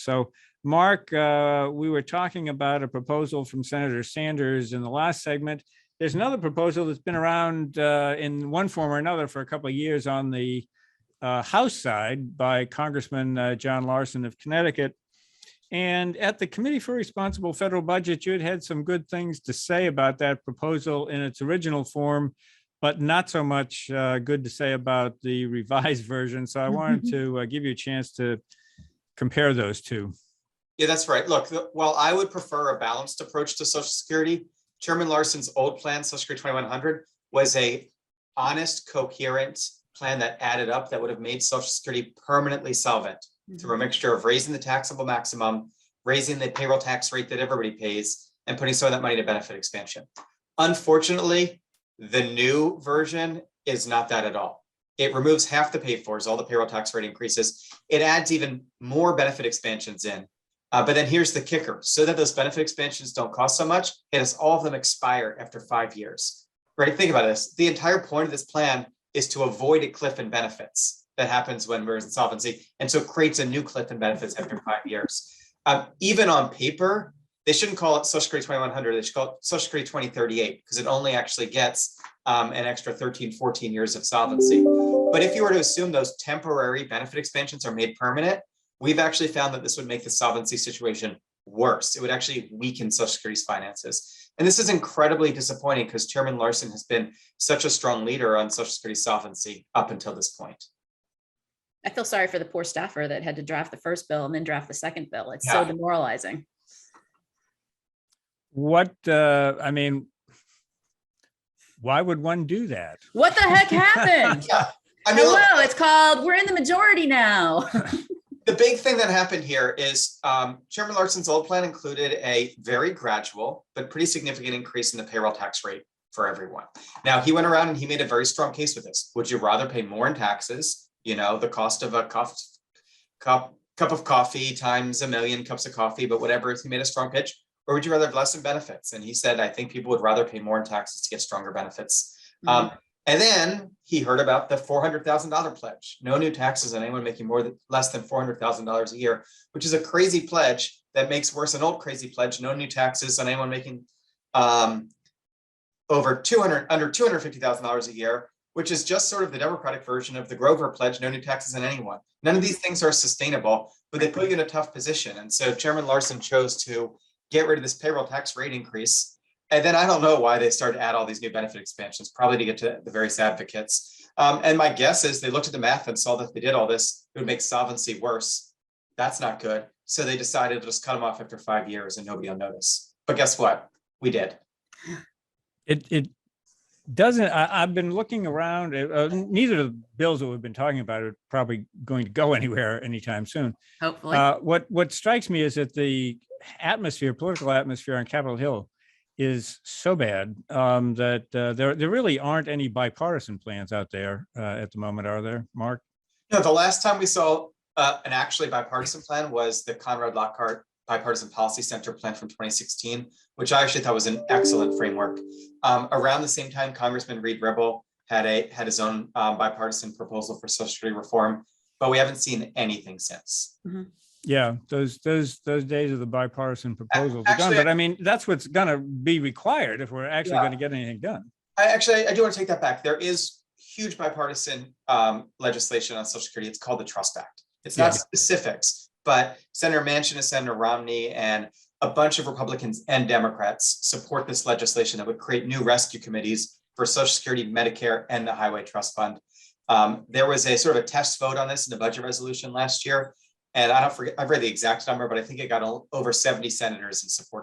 So, Mark, we were talking about a proposal from Senator Sanders in the last segment. There's another proposal that's been around in one form or another for a couple of years on the House side by Congressman John Larson of Connecticut. And at the Committee for Responsible Federal Budget, you had some good things to say about that proposal in its original form, but not so much good to say about the revised version. So I wanted to give you a chance to compare those two. Yeah, that's right. Look, while I would prefer a balanced approach to Social Security, Chairman Larson's old plan, Social Security 2100, was a honest, coherent plan that added up that would have made Social Security permanently solvent through a mixture of raising the taxable maximum, raising the payroll tax rate that everybody pays, and putting some of that money to benefit expansion. Unfortunately, the new version is not that at all. It removes half the pay-fors, all the payroll tax rate increases. It adds even more benefit expansions in. But then here's the kicker. So that those benefit expansions don't cost so much, it has all of them expire after 5 years. Right? Think about this. The entire point of this plan is to avoid a cliff in benefits that happens when we're in insolvency. And so it creates a new cliff in benefits after 5 years. Even on paper, they shouldn't call it Social Security 2100, they should call it Social Security 2038 because it only actually gets an extra 13, 14 years of solvency. But if you were to assume those temporary benefit expansions are made permanent, we've actually found that this would make the solvency situation worse. It would actually weaken Social Security's finances. And this is incredibly disappointing because Chairman Larson has been such a strong leader on Social Security solvency up until this point. I feel sorry for the poor staffer that had to draft the first bill and then draft the second bill. It's so demoralizing. I mean, why would one do that? What the heck happened? I mean, hello, it's called, we're in the majority now. The big thing that happened here is Chairman Larson's old plan included a very gradual but pretty significant increase in the payroll tax rate for everyone. Now, he went around and he made a very strong case with this. Would you rather pay more in taxes? You know, the cost of a cup of coffee times a million cups of coffee, but whatever, he made a strong pitch. Or would you rather have less in benefits? And he said, I think people would rather pay more in taxes to get stronger benefits. And then he heard about the $400,000 pledge. No new taxes on anyone making less than $400,000 a year, which is a crazy pledge that makes worse an old crazy pledge. No new taxes on anyone making under $250,000 a year, which is just sort of the Democratic version of the Grover pledge, no new taxes on anyone. None of these things are sustainable, but they put you in a tough position. And so Chairman Larson chose to get rid of this payroll tax rate increase. And then I don't know why they started to add all these new benefit expansions, probably to get to the various advocates. And my guess is they looked at the math and saw that if they did all this, it would make solvency worse. That's not good. So they decided to just cut them off after 5 years and nobody will notice. But guess what? We did. It doesn't. I've been looking around. Neither of the bills that we've been talking about are probably going to go anywhere anytime soon. Hopefully. What strikes me is that the political atmosphere on Capitol Hill is so bad that there really aren't any bipartisan plans out there at the moment, are there, Mark? No, the last time we saw an actually bipartisan plan was the Conrad Lockhart Bipartisan Policy Center plan from 2016, which I actually thought was an excellent framework. Around the same time, Congressman Reed Ribble had his own bipartisan proposal for Social Security reform, but we haven't seen anything since. Yeah, those days of the bipartisan proposals are done. But I mean, that's what's going to be required if we're actually going to get anything done. I do want to take that back. There is huge bipartisan legislation on Social Security. It's called the Trust Act. It's not specifics, but Senator Manchin and Senator Romney and a bunch of Republicans and Democrats support this legislation that would create new rescue committees for Social Security, Medicare, and the Highway Trust Fund. There was a sort of a test vote on this in the budget resolution last year. And I've read the exact number, but I think it got over 70 senators in support